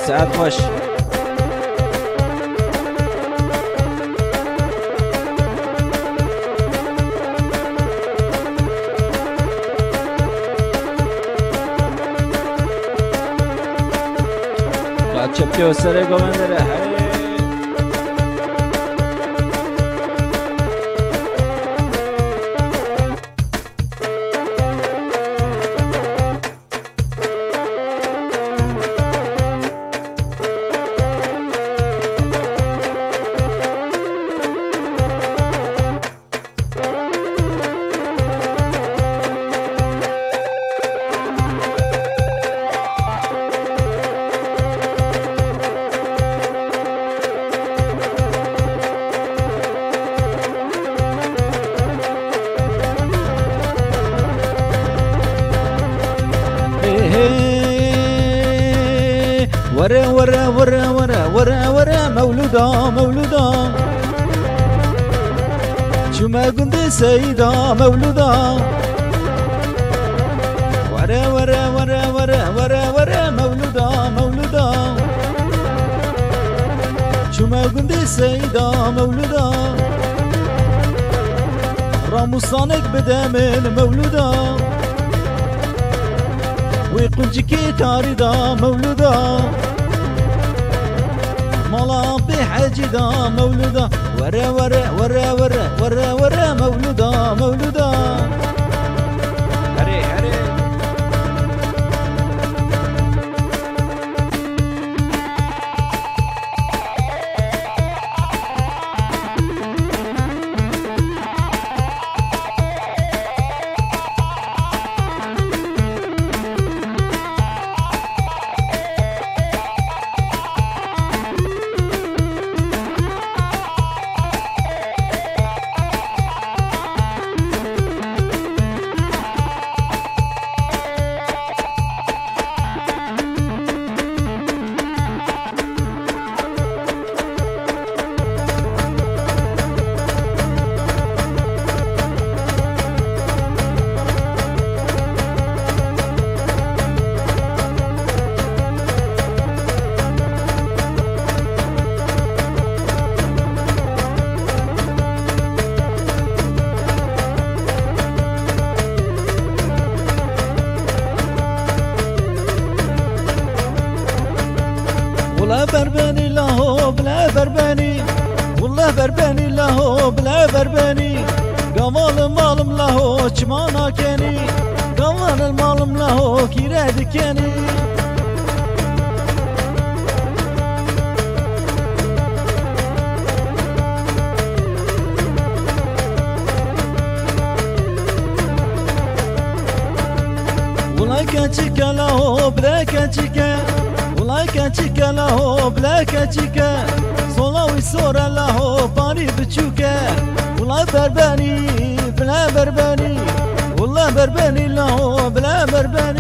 ساعت خوش چپی و سره گوندره ورا ورا ورا ورا ورا ورا مولودا مولودا شو ما كنت سيدا مولودا ورا ورا ورا ورا ورا ورا مولودا مولودا شو ما كنت سيدا مولودا راموسانك بدا من مولودا ويقنجكي تاردا مولودا مالا بحجدا مولودا ورا ورا ورا ورا ورا ورا مولودا مولودا هري هري ولا برباني له بلا برباني والله برباني له بلا برباني قمال المالم له چمانا كاني قمال المالم له كيراد كاني ولا كاتشيكا له بلا كاتشيكا والله كاتشيكا له بلا كاتشيكا صلاوي صورة له باري بتشوكا والله برباني بلا برباني والله برباني له بلا برباني